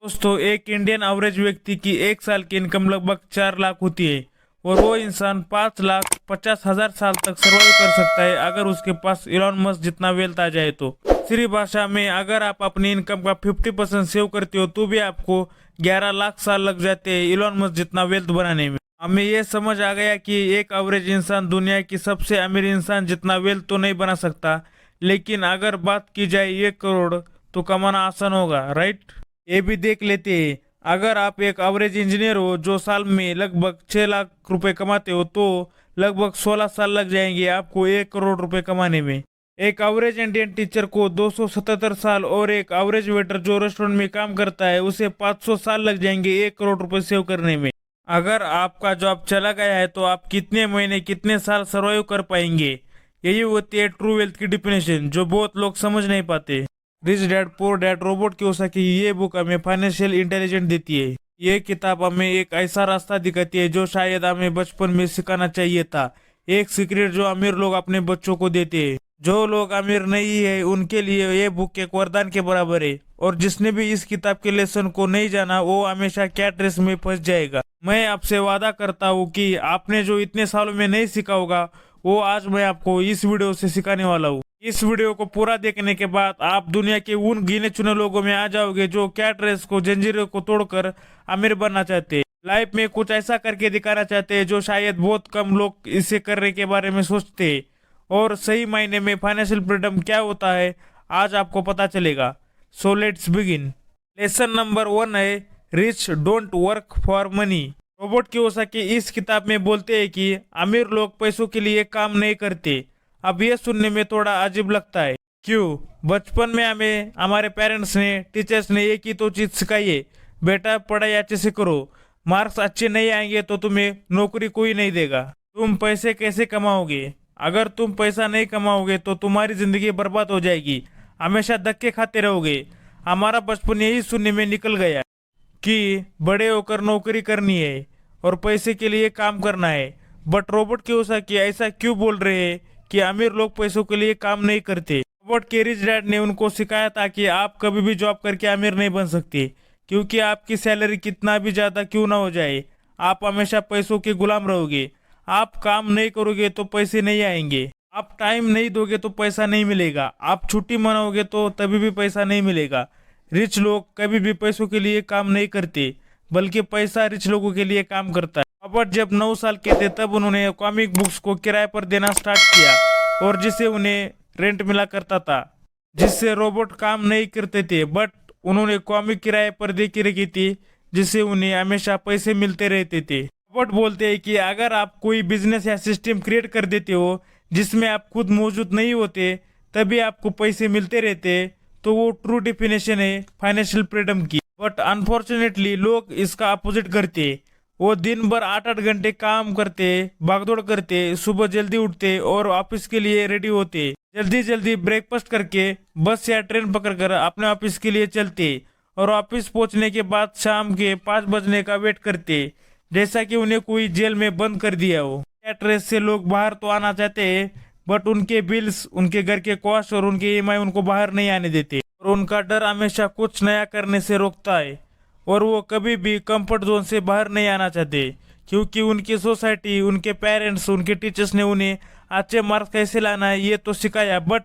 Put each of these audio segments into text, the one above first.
दोस्तों, एक Indian average व्यक्ति की एक साल की इनकम लगभग 4 लाख होती है और वो इंसान 5,50,000 साल तक सर्वाइव कर सकता है अगर उसके पास इलॉन मस्क जितना वेल्थ आ जाए तो। दूसरी भाषा में, अगर आप अपनी इनकम का 50% सेव करते हो तो भी आपको 11 लाख साल लग जाते हैं इलॉन मस्क जितना वेल्थ बनाने में। हमें ये समझ आ गया कि एक एवरेज इंसान दुनिया की सबसे अमीर इंसान जितना वेल्थ तो नहीं बना सकता, लेकिन अगर बात की जाए 1 करोड़ तो कमाना आसान होगा, राइट। ये भी देख लेते हैं, अगर आप एक एवरेज इंजीनियर हो जो साल में लगभग 6 लाख रुपए कमाते हो तो लगभग 16 साल लग जाएंगे आपको 1 करोड़ रुपए कमाने में। एक एवरेज इंडियन टीचर को 277 साल और एक एवरेज वेटर जो रेस्टोरेंट में काम करता है उसे 500 साल लग जाएंगे 1 करोड़ रुपए सेव करने में। अगर आपका जॉब चला गया है तो आप कितने महीने कितने साल सर्वाइव कर पाएंगे, यही होती है ट्रू वेल्थ की डिफिनेशन जो बहुत लोग समझ नहीं पाते। Rich dad poor dad robot Kiyosaki ये बुक हमें फाइनेंशियल इंटेलिजेंस देती है। ये किताब हमें एक ऐसा रास्ता दिखाती है जो शायद हमें बचपन में सिखाना चाहिए था, एक सीक्रेट जो अमीर लोग अपने बच्चों को देते हैं। जो लोग अमीर नहीं है उनके लिए ये बुक एक वरदान के बराबर है, और जिसने भी इस किताब के लेसन को नहीं जाना वो हमेशा कैट रेस में फंस जाएगा। मैं आपसे वादा करता हूँ कि आपने जो इतने सालों में नहीं सीखा होगा वो आज मैं आपको इस वीडियो से सिखाने वाला हूँ। इस वीडियो को पूरा देखने के बाद आप दुनिया के उन गिने चुने लोगों में आ जाओगे जो कैट रेस को जंजीरों को तोड़कर अमीर बनना चाहते हैं, लाइफ में कुछ ऐसा करके दिखाना चाहते हैं जो शायद बहुत कम लोग इसे करने के बारे में सोचते हैं। और सही मायने में फाइनेंशियल फ्रीडम क्या होता है आज आपको पता चलेगा। So let's begin. Lesson number 1 है rich don't work for money. Robot Kiyosaki इस किताब में बोलते हैं कि अमीर लोग पैसों के लिए काम नहीं करते। अब ये सुनने में थोड़ा अजीब लगता है, क्यों? बचपन में हमें हमारे पेरेंट्स ने टीचर्स ने एक ही तो चीज सिखाई है, बेटा पढ़ाई अच्छे से करो, मार्क्स अच्छे नहीं आएंगे तो तुम्हें नौकरी कोई नहीं देगा। तुम पैसे कैसे कमाओगे? अगर तुम पैसा नहीं कमाओगे तो तुम्हारी जिंदगी बर्बाद हो जाएगी, हमेशा धक्के खाते रहोगे। हमारा बचपन यही सुनने में निकल गया कि बड़े होकर नौकरी करनी है और पैसे के लिए काम करना है। बट रोबोट कियोसाकी ऐसा क्यों बोल रहे हैं कि अमीर लोग पैसों के लिए काम नहीं करते? रोबोट के रिच डैड ने उनको सिखाया था कि आप कभी भी जॉब करके अमीर नहीं बन सकते, क्योंकि आपकी सैलरी कितना भी ज्यादा क्यों ना हो जाए आप हमेशा पैसों के गुलाम रहोगे। आप काम नहीं करोगे तो पैसे नहीं आएंगे, आप टाइम नहीं दोगे तो पैसा नहीं मिलेगा, आप छुट्टी मनाओगे तो तभी भी पैसा नहीं मिलेगा। रिच लोग कभी भी पैसों के लिए काम नहीं करते, बल्कि पैसा रिच लोगों के लिए काम करता है। रॉबर्ट जब 9 साल के थे तब उन्होंने कॉमिक बुक्स को किराए पर देना स्टार्ट किया, और जिससे उन्हें रेंट मिला करता था, जिससे रोबोट काम नहीं करते थे। बट उन्होंने कॉमिक किराए पर दे के रखी थी, जिससे उन्हें हमेशा पैसे मिलते रहते थे। रॉबर्ट बोलते हैं कि अगर आप कोई बिजनेस या सिस्टम क्रिएट कर देते हो जिसमें आप खुद मौजूद नहीं होते, तभी आपको पैसे मिलते रहते, तो वो ट्रू डेफिनेशन है फाइनेंशियल फ्रीडम की। बट अनफॉर्चुनेटली लोग इसका अपोजिट करते, वो दिन भर 8-8 घंटे काम करते, भागदौड़ करते, सुबह जल्दी उठते और ऑफिस के लिए रेडी होते, जल्दी जल्दी ब्रेकफास्ट करके बस या ट्रेन पकड़कर अपने ऑफिस के लिए चलते, और ऑफिस पहुंचने के बाद शाम के 5 बजने का वेट करते, जैसा कि उन्हें कोई जेल में बंद कर दिया हो। ट्रेस से लोग बाहर तो आना चाहते हैं, बट उनके बिल्स, उनके घर के कॉस्ट और उनके ईएमआई उनको बाहर नहीं आने देते, और उनका डर हमेशा कुछ नया करने से रोकता है, और वो कभी भी कंफर्ट जोन से बाहर नहीं आना चाहते, क्योंकि उनकी सोसाइटी, उनके पेरेंट्स, उनके टीचर्स ने उन्हें अच्छे मार्क्स कैसे लाना है ये तो सिखाया, बट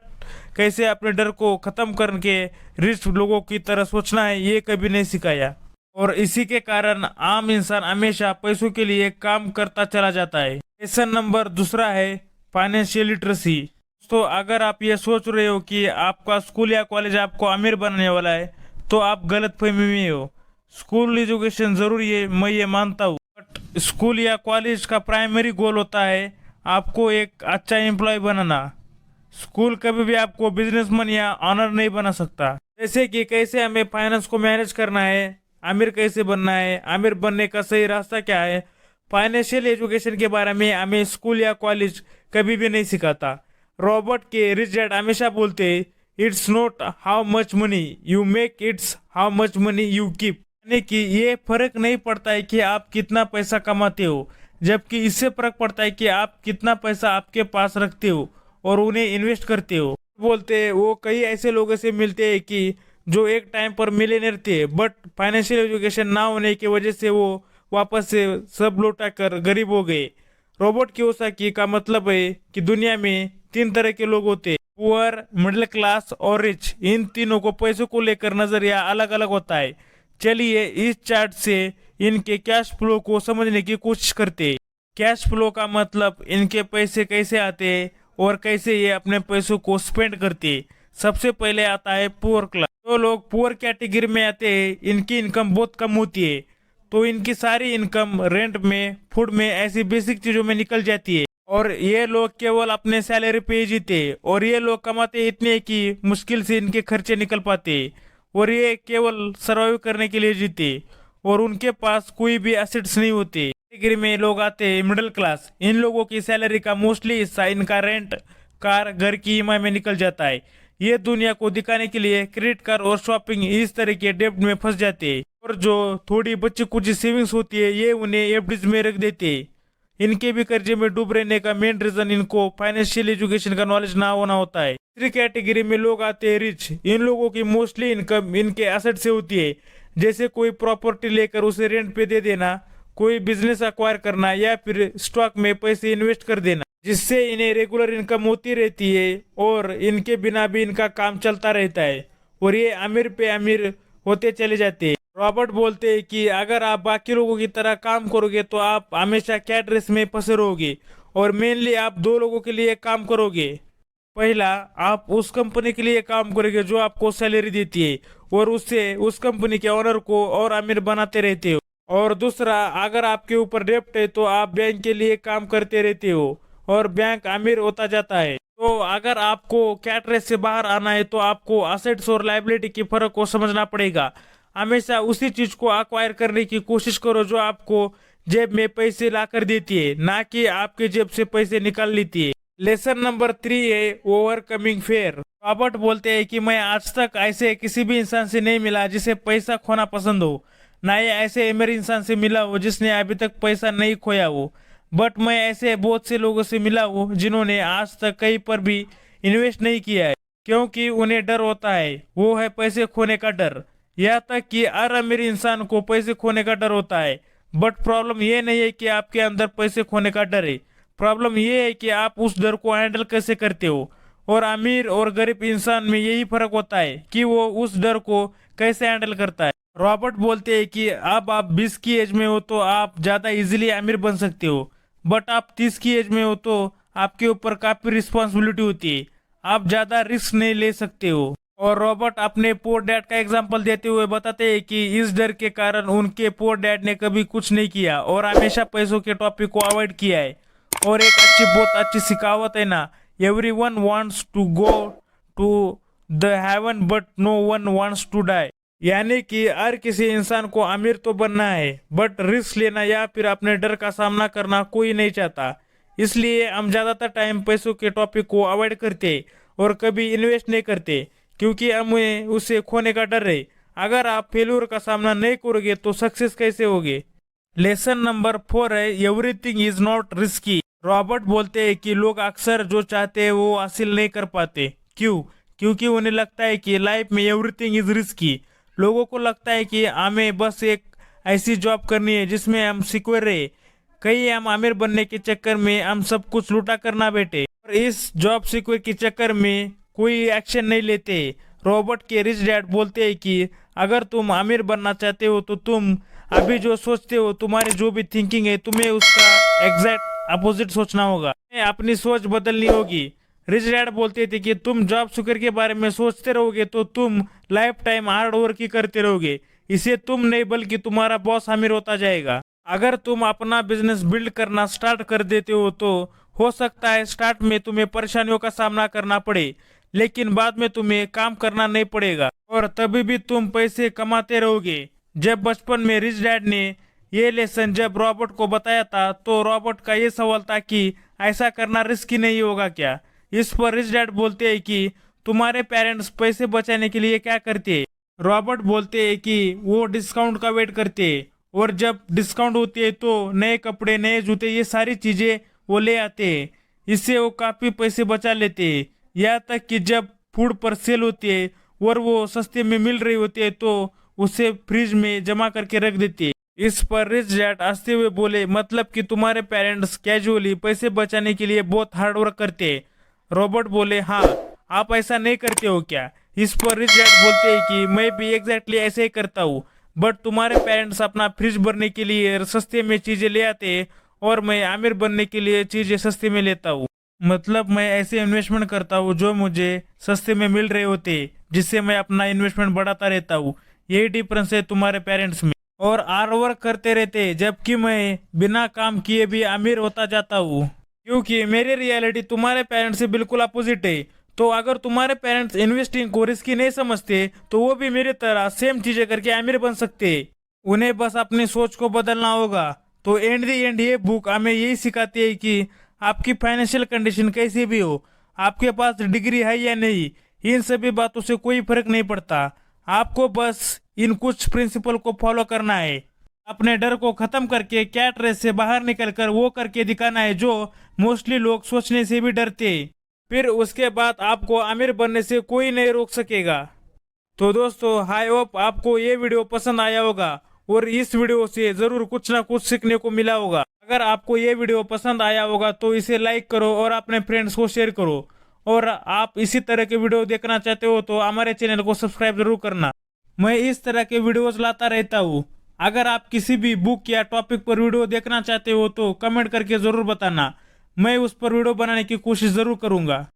कैसे अपने डर को खत्म करके रिच लोगों की तरह सोचना है ये कभी नहीं सिखाया। और इसी के कारण आम इंसान हमेशा पैसों के लिए काम करता चला जाता है। लेसन नंबर 2 है फाइनेंशियल लिटरेसी। तो अगर आप ये सोच रहे हो कि आपका स्कूल या कॉलेज आपको अमीर बनाने वाला है तो आप गलत फहमी में हो। स्कूल एजुकेशन जरूरी है, मैं ये मानता हूँ, बट स्कूल या कॉलेज का प्राइमरी गोल होता है आपको एक अच्छा एम्प्लॉय बनाना। स्कूल कभी भी आपको बिजनेसमैन या ऑनर नहीं बना सकता। जैसे कि कैसे हमें फाइनेंस को मैनेज करना है, अमीर कैसे बनना है, अमीर बनने का सही रास्ता क्या है, फाइनेंशियल एजुकेशन के बारे में हमें स्कूल या कॉलेज कभी भी नहीं सिखाता। रॉबर्ट के रिच डैड हमेशा बोलते it's not how much money you make, it's how much money you keep. यानी कि ये फर्क नहीं पड़ता है कि आप कितना पैसा कमाते हो, जबकि इससे फर्क पड़ता है कि आप कितना पैसा आपके पास रखते हो और उन्हें इन्वेस्ट करते हो। बोलते वो कई ऐसे लोगों से मिलते हैं कि जो एक टाइम पर मिलियनेयर थे, बट फाइनेंशियल एजुकेशन ना होने की वजह से वो वापस से सब लौटा कर गरीब हो गए। रॉबर्ट कियोसाकी का मतलब है कि दुनिया में तीन तरह के लोग होते हैं, पुअर, मिडिल क्लास और रिच। इन तीनों को पैसों को लेकर नजरिया अलग अलग होता है। चलिए इस चार्ट से इनके कैश फ्लो को समझने की कोशिश करते हैं। कैश फ्लो का मतलब इनके पैसे कैसे आते हैं और कैसे ये अपने पैसों को स्पेंड करते हैं। सबसे पहले आता है पुअर क्लास। जो लोग पुअर कैटेगरी में आते हैं, इनकी इनकम बहुत कम होती है, तो इनकी सारी इनकम रेंट में, फूड में, ऐसी बेसिक चीजों में निकल जाती है। और ये लोग केवल अपने सैलरी पे ही जीते, और ये लोग कमाते इतने कि मुश्किल से इनके खर्चे निकल पाते, और ये केवल सर्वाइव करने के लिए जीते, और उनके पास कोई भी एसेट्स नहीं होते। कैटेगरी में लोग आते हैं मिडिल क्लास। इन लोगों की सैलरी का मोस्टली हिस्सा इनका रेंट, कार, घर की ईएमआई में निकल जाता है। ये दुनिया को दिखाने के लिए क्रेडिट कार्ड और शॉपिंग इस तरह के डेब्ट में फंस जाते हैं, और जो थोड़ी बच्ची कुछ सेविंग्स होती है ये उन्हें एफडीज में रख देते हैं। इनके भी कर्जे में डूब रहने का मेन रीजन इनको फाइनेंशियल एजुकेशन का नॉलेज ना होना होता है। तीसरी कैटेगरी में लोग आते हैं रिच। इन लोगों की मोस्टली इनकम इनके एसेट से होती है, जैसे कोई प्रॉपर्टी लेकर उसे रेंट पे दे देना, कोई बिजनेस अक्वायर करना, या फिर स्टॉक में पैसे इन्वेस्ट कर देना, जिससे इन्हें रेगुलर इनकम होती रहती है और इनके बिना भी इनका काम चलता रहता है, और ये अमीर पे अमीर होते चले जाते हैं। रॉबर्ट बोलते हैं कि अगर आप बाकी लोगों की तरह काम करोगे तो आप हमेशा कैट रेस में फंसे रहोगे, और मेनली आप दो लोगों के लिए काम करोगे। पहला, आप उस कंपनी के लिए काम करोगे जो आपको सैलरी देती है, और उससे उस कंपनी के ओनर को और अमीर बनाते रहते हो। और दूसरा, अगर आपके ऊपर डेप्ट है तो आप बैंक के लिए काम करते रहते हो, और बैंक अमीर होता जाता है। तो अगर आपको कैट रेस से बाहर आना है तो आपको असेट्स और लायबिलिटी के फर्क को समझना पड़ेगा। हमेशा उसी चीज को अक्वायर करने की कोशिश करो जो आपको जेब में पैसे ला कर देती है, ना कि आपके जेब से पैसे निकाल लेती है। लेसन नंबर 3 है ओवरकमिंग फेयर। रॉबर्ट बोलते हैं कि मैं आज तक ऐसे किसी भी इंसान से नहीं मिला जिसे पैसा खोना पसंद हो, ना ही ऐसे अमीर इंसान से मिला हो जिसने अभी तक पैसा नहीं खोया हो। बट मैं ऐसे बहुत से लोगों से मिला हूँ जिन्होंने आज तक कहीं पर भी इन्वेस्ट नहीं किया है, क्योंकि उन्हें डर होता है, वो है पैसे खोने का डर। यहाँ तक कि हर अमीर इंसान को पैसे खोने का डर होता है। बट प्रॉब्लम ये नहीं है कि आपके अंदर पैसे खोने का डर है, प्रॉब्लम ये है कि आप उस डर को हैंडल कैसे करते हो। और अमीर और गरीब इंसान में यही फर्क होता है कि वो उस डर को कैसे हैंडल करता है। रॉबर्ट बोलते हैं कि अब आप 20 की एज में हो तो आप ज्यादा इजीली अमीर बन सकते हो, बट आप 30 की एज में हो तो आपके ऊपर काफी रिस्पॉन्सिबिलिटी होती है, आप ज्यादा रिस्क नहीं ले सकते हो। और रॉबर्ट अपने पोर डैड का एग्जांपल देते हुए बताते हैं कि इस डर के कारण उनके पोर डैड ने कभी कुछ नहीं किया और हमेशा पैसों के टॉपिक को अवॉइड किया है। और एक बहुत अच्छी सी कहावत है ना, everyone wants to go to the heaven but no one wants to die. यानी कि हर किसी इंसान को अमीर तो बनना है, बट रिस्क लेना या फिर अपने डर का सामना करना कोई नहीं चाहता। इसलिए हम ज्यादातर टाइम पैसों के टॉपिक को अवॉइड करते और कभी इन्वेस्ट नहीं करते, क्योंकि हमें उसे खोने का डर है। अगर आप फेल्यूर का सामना नहीं करोगे तो सक्सेस कैसे होगे। लेसन नंबर 4 है everything is not risky. Robert बोलते हैं कि लोग अक्सर जो चाहते हैं वो हासिल नहीं कर पाते। क्यों? क्योंकि उन्हें लगता है कि लाइफ में एवरीथिंग इज रिस्की। लोगों को लगता है कि हमें बस एक ऐसी जॉब करनी है जिसमें हम सिक्योर रहे, कहीं हम अमीर बनने के चक्कर में हम सब कुछ लूटा करना बैठे और इस जॉब सिक्योर के चक्कर में कोई एक्शन नहीं लेते। रॉबर्ट के रिच डैड बोलते हैं कि अगर तुम अमीर बनना चाहते हो तो तुम अभी जो सोचते हो, तुम्हारी जो भी थिंकिंग है, तुम्हें उसका एग्जैक्ट अपोजिट सोचना होगा, अपनी सोच बदलनी होगी। रिच डैड बोलते थे कि तुम जॉब सिक्योर के बारे में सोचते रहोगे तो तुम लाइफ टाइम हार्ड वर्क ही करते रहोगे, इसे तुम नहीं बल्कि तुम्हारा बॉस अमीर होता जाएगा। अगर तुम अपना बिजनेस बिल्ड करना स्टार्ट कर देते हो तो हो सकता है स्टार्ट में तुम्हें परेशानियों का सामना करना पड़े, लेकिन बाद में तुम्हें काम करना नहीं पड़ेगा और तभी भी तुम पैसे कमाते रहोगे। जब बचपन में रिच डैड ने ये लेसन जब रॉबर्ट को बताया था तो रॉबर्ट का ये सवाल था कि ऐसा करना रिस्की नहीं होगा क्या। इस पर रिच डैड बोलते हैं कि तुम्हारे पेरेंट्स पैसे बचाने के लिए क्या करते हैं। रॉबर्ट बोलते हैं कि वो डिस्काउंट का वेट करते हैं और जब डिस्काउंट होती है तो नए कपड़े, नए जूते, ये सारी चीजें वो ले आते हैं। इससे वो काफी पैसे बचा लेते हैं। यहाँ तक कि जब फूड पर सेल होती है और वो सस्ते में मिल रही होती है तो उसे फ्रिज में जमा करके रख देती है। इस पर रिच डैड हंसते हुए बोले, मतलब कि तुम्हारे पेरेंट्स कैजुअली पैसे बचाने के लिए बहुत हार्ड वर्क करते हैं। रॉबर्ट बोले, हाँ, आप ऐसा नहीं करते हो क्या? इस पर रिच डैड बोलते हैं कि मैं भी एग्जैक्टली ऐसे ही करता हूँ, बट तुम्हारे पेरेंट्स अपना फ्रिज भरने के लिए सस्ते में चीजें ले आते हैं और मैं आमिर बनने के लिए चीजें सस्ते में लेता हूँ। मतलब मैं ऐसे इन्वेस्टमेंट करता हूँ जो मुझे सस्ते में मिल रहे होते, जिससे मैं अपना इन्वेस्टमेंट बढ़ाता रहता हूँ। यही डिफरेंस है तुम्हारे पेरेंट्स में। और आर वर्क करते रहते, जबकि मैं बिना काम किए भी अमीर होता जाता हूँ। क्योंकि मेरी रियलिटी तुम्हारे पेरेंट्स से बिल्कुल अपोजिट है। तो अगर तुम्हारे पेरेंट्स इन्वेस्टिंग को रिस्की नहीं समझते तो वो भी मेरी तरह सेम चीजें करके अमीर बन सकते। उन्हें बस अपनी सोच को बदलना होगा। तो एंड दी एंड ये बुक हमें यही सिखाती है कि आपकी फाइनेंशियल कंडीशन कैसी भी हो, आपके पास डिग्री है या नहीं, इन सभी बातों से कोई फर्क नहीं पड़ता। आपको बस इन कुछ प्रिंसिपल को फॉलो करना है। अपने डर को खत्म करके कैट रेस से बाहर निकलकर वो करके दिखाना है जो मोस्टली लोग सोचने से भी डरते। फिर उसके बाद आपको आमिर बनने से कोई नहीं रोक सकेगा। तो दोस्तों, आई होप आपको ये वीडियो पसंद आया होगा और इस वीडियो से जरूर कुछ ना कुछ सीखने को मिला होगा। अगर आपको ये वीडियो पसंद आया होगा तो इसे लाइक करो और अपने फ्रेंड्स को शेयर करो। और आप इसी तरह के वीडियो देखना चाहते हो तो हमारे चैनल को सब्सक्राइब जरूर करना। मैं इस तरह के वीडियोस लाता रहता हूँ। अगर आप किसी भी बुक या टॉपिक पर वीडियो देखना चाहते हो तो कमेंट करके जरूर बताना। मैं उस पर वीडियो बनाने की कोशिश जरूर करूंगा।